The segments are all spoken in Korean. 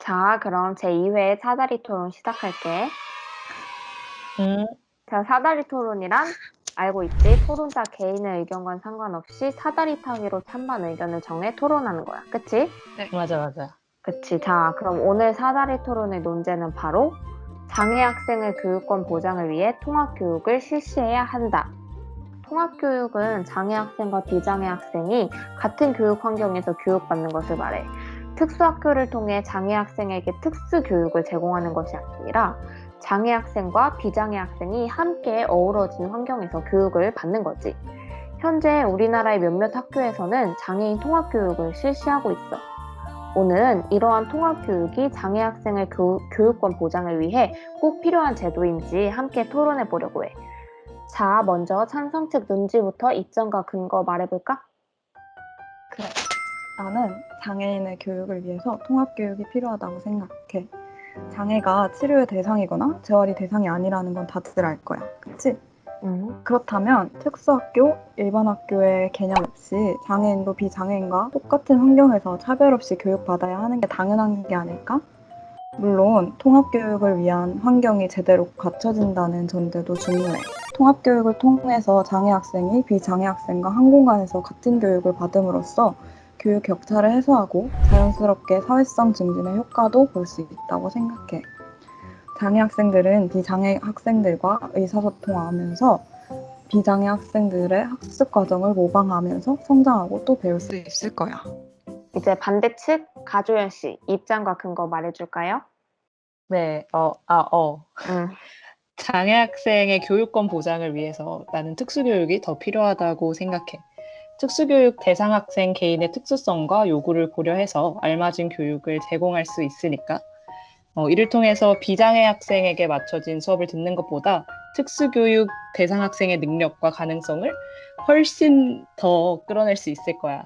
자, 그럼 제2회 사다리 토론 시작할게. 음, 자, 사다리 토론이란 알고 있지? 토론자 개인의 의견과는 상관없이 사다리 타기로 찬반 의견을 정해 토론하는 거야. 그치? 네. 맞아. 그치. 자, 그럼 오늘 사다리 토론의 논제는 바로 장애 학생의 교육권 보장을 위해 통합교육을 실시해야 한다. 통합교육은 장애 학생과 비장애 학생이 같은 교육 환경에서 교육받는 것을 말해. 특수학교를 통해 장애 학생에게 특수 교육을 제공하는 것이 아니라 장애 학생과 비장애 학생이 함께 어우러진 환경에서 교육을 받는 거지. 현재 우리나라의 몇몇 학교에서는 장애인 통합교육을 실시하고 있어. 오늘은 이러한 통합교육이 장애 학생의 교육권 보장을 위해 꼭 필요한 제도인지 함께 토론해 보려고 해. 자, 먼저 찬성 측 논지부터 입장과 근거 말해볼까? 그래. 나는 장애인의 교육을 위해서 통합교육이 필요하다고 생각해. 장애가 치료의 대상이거나 재활이 대상이 아니라는 건 다들 알 거야. 그치? 그렇다면 특수학교, 일반 학교의 개념 없이 장애인도 비장애인과 똑같은 환경에서 차별 없이 교육받아야 하는 게 당연한 게 아닐까? 물론 통합교육을 위한 환경이 제대로 갖춰진다는 전제도 중요해. 통합교육을 통해서 장애 학생이 비장애 학생과 한 공간에서 같은 교육을 받음으로써 교육 격차를 해소하고 자연스럽게 사회성 증진의 효과도 볼 수 있다고 생각해. 장애 학생들은 비장애 학생들과 의사소통하면서 비장애 학생들의 학습 과정을 모방하면서 성장하고 또 배울 수 있을 거야. 이제 반대 측 가조연 씨 입장과 근거 말해줄까요? 네, 음, 장애 학생의 교육권 보장을 위해서 나는 특수교육이 더 필요하다고 생각해. 특수교육 대상 학생 개인의 특수성과 요구를 고려해서 알맞은 교육을 제공할 수 있으니까. 이를 통해서 비장애 학생에게 맞춰진 수업을 듣는 것보다 특수교육 대상 학생의 능력과 가능성을 훨씬 더 끌어낼 수 있을 거야.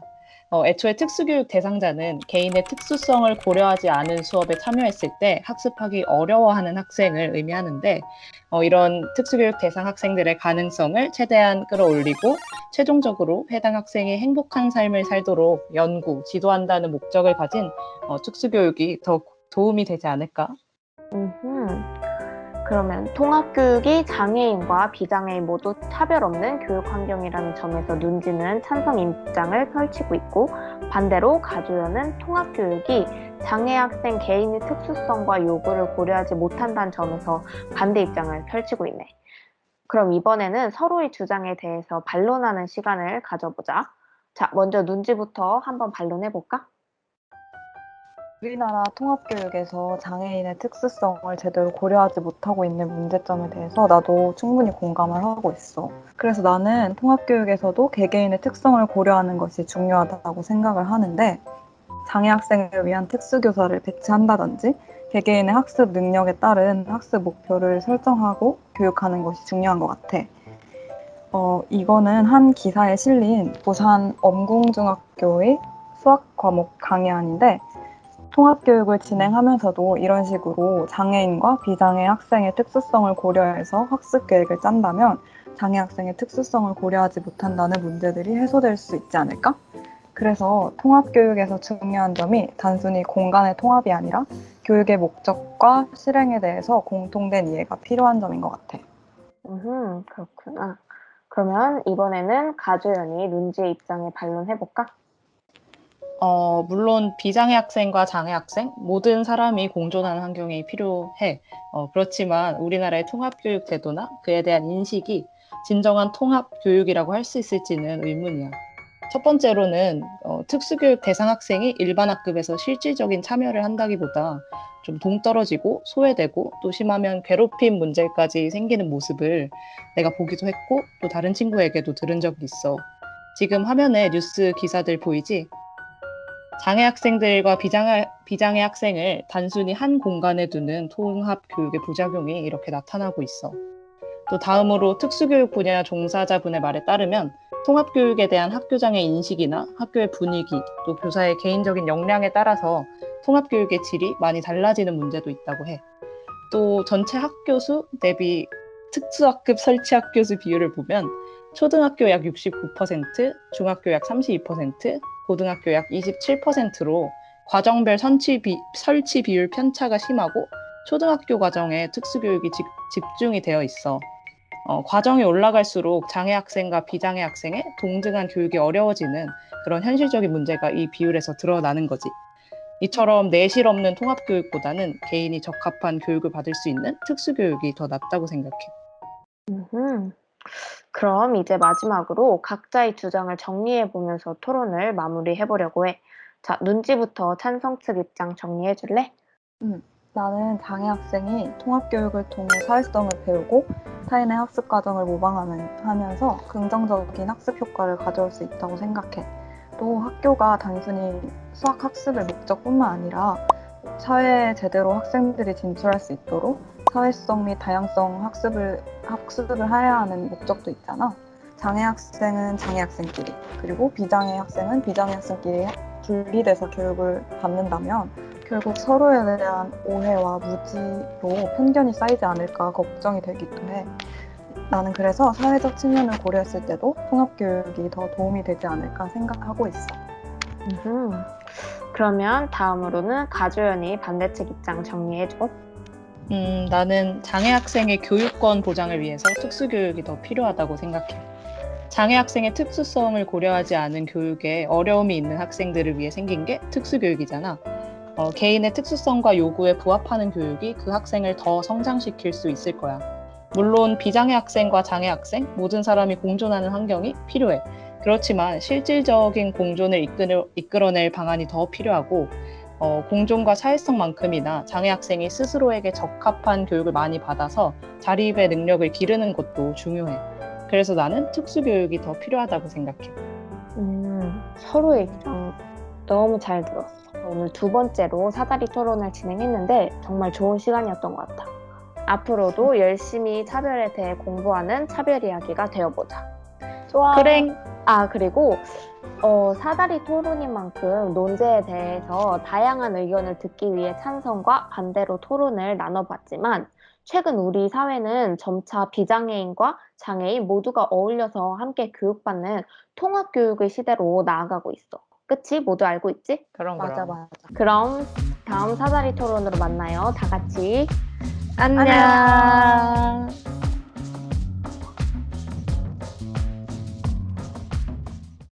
애초에 특수교육 대상자는 개인의 특수성을 고려하지 않은 수업에 참여했을 때 학습하기 어려워하는 학생을 의미하는데, 이런 특수교육 대상 학생들의 가능성을 최대한 끌어올리고 최종적으로 해당 학생이 행복한 삶을 살도록 연구, 지도한다는 목적을 가진 특수교육이 더 도움이 되지 않을까? 그러면 통합교육이 장애인과 비장애인 모두 차별 없는 교육 환경이라는 점에서 눈지는 찬성 입장을 펼치고 있고, 반대로 가조연은 통합교육이 장애 학생 개인의 특수성과 요구를 고려하지 못한다는 점에서 반대 입장을 펼치고 있네. 그럼 이번에는 서로의 주장에 대해서 반론하는 시간을 가져보자. 자, 먼저 눈지부터 한번 반론해볼까? 우리나라 통합교육에서 장애인의 특수성을 제대로 고려하지 못하고 있는 문제점에 대해서 나도 충분히 공감을 하고 있어. 그래서 나는 통합교육에서도 개개인의 특성을 고려하는 것이 중요하다고 생각을 하는데, 장애 학생을 위한 특수교사를 배치한다든지 개개인의 학습 능력에 따른 학습 목표를 설정하고 교육하는 것이 중요한 것 같아. 이거는 한 기사에 실린 부산 엄궁중학교의 수학 과목 강의안인데, 통합교육을 진행하면서도 이런 식으로 장애인과 비장애 학생의 특수성을 고려해서 학습 계획을 짠다면 장애 학생의 특수성을 고려하지 못한다는 문제들이 해소될 수 있지 않을까? 그래서 통합교육에서 중요한 점이 단순히 공간의 통합이 아니라 교육의 목적과 실행에 대해서 공통된 이해가 필요한 점인 것 같아. 그렇구나. 그러면 이번에는 가조연이 눈지의 입장에 반론해볼까? 물론 비장애 학생과 장애 학생 모든 사람이 공존하는 환경이 필요해. 그렇지만 우리나라의 통합교육 제도나 그에 대한 인식이 진정한 통합교육이라고 할 수 있을지는 의문이야. 첫 번째로는 특수교육 대상 학생이 일반 학급에서 실질적인 참여를 한다기보다 좀 동떨어지고 소외되고 또 심하면 괴롭힘 문제까지 생기는 모습을 내가 보기도 했고 또 다른 친구에게도 들은 적이 있어. 지금 화면에 뉴스 기사들 보이지? 장애 학생들과 비장애 학생을 단순히 한 공간에 두는 통합 교육의 부작용이 이렇게 나타나고 있어. 또 다음으로 특수교육 분야 종사자분의 말에 따르면 통합교육에 대한 학교장의 인식이나 학교의 분위기, 또 교사의 개인적인 역량에 따라서 통합교육의 질이 많이 달라지는 문제도 있다고 해. 또 전체 학교수 대비 특수학급 설치 학교수 비율을 보면 초등학교 약 69%, 중학교 약 32%, 고등학교 약 27%로 과정별 설치 비율 편차가 심하고 초등학교 과정에 특수교육이 집중이 되어 있어. 과정이 올라갈수록 장애 학생과 비장애 학생의 동등한 교육이 어려워지는 그런 현실적인 문제가 이 비율에서 드러나는 거지. 이처럼 내실 없는 통합교육보다는 개인이 적합한 교육을 받을 수 있는 특수교육이 더 낫다고 생각해. 음흠. 그럼 이제 마지막으로 각자의 주장을 정리해보면서 토론을 마무리해보려고 해. 자, 눈지부터 찬성 측 입장 정리해줄래? 나는 장애 학생이 통합교육을 통해 사회성을 배우고 타인의 학습 과정을 모방하면서 긍정적인 학습 효과를 가져올 수 있다고 생각해. 또 학교가 단순히 수학 학습의 목적뿐만 아니라 사회에 제대로 학생들이 진출할 수 있도록 사회성 및 다양성 학습을 해야 하는 목적도 있잖아. 장애 학생은 장애 학생끼리, 그리고 비장애 학생은 비장애 학생끼리 분리돼서 교육을 받는다면 결국 서로에 대한 오해와 무지로 편견이 쌓이지 않을까 걱정이 되기도 해. 나는 그래서 사회적 측면을 고려했을 때도 통합교육이 더 도움이 되지 않을까 생각하고 있어. 그러면 다음으로는 가주연이 반대측 입장 정리해줘. 나는 장애 학생의 교육권 보장을 위해서 특수교육이 더 필요하다고 생각해. 장애 학생의 특수성을 고려하지 않은 교육에 어려움이 있는 학생들을 위해 생긴 게 특수교육이잖아. 개인의 특수성과 요구에 부합하는 교육이 그 학생을 더 성장시킬 수 있을 거야. 물론 비장애 학생과 장애 학생, 모든 사람이 공존하는 환경이 필요해. 그렇지만 실질적인 공존을 이끌어낼 방안이 더 필요하고 공존과 사회성만큼이나 장애 학생이 스스로에게 적합한 교육을 많이 받아서 자립의 능력을 기르는 것도 중요해. 그래서 나는 특수교육이 더 필요하다고 생각해. 서로의 입장 너무 잘 들었어. 오늘 두 번째로 사다리 토론을 진행했는데 정말 좋은 시간이었던 것 같아. 앞으로도 열심히 차별에 대해 공부하는 차별 이야기가 되어보자. 좋아. 그래. 그리고 사다리 토론인 만큼 논제에 대해서 다양한 의견을 듣기 위해 찬성과 반대로 토론을 나눠봤지만 최근 우리 사회는 점차 비장애인과 장애인 모두가 어울려서 함께 교육받는 통합교육의 시대로 나아가고 있어. 그치? 모두 알고 있지? 그럼. 맞아. 그럼 다음 사다리 토론으로 만나요. 다 같이. 안녕.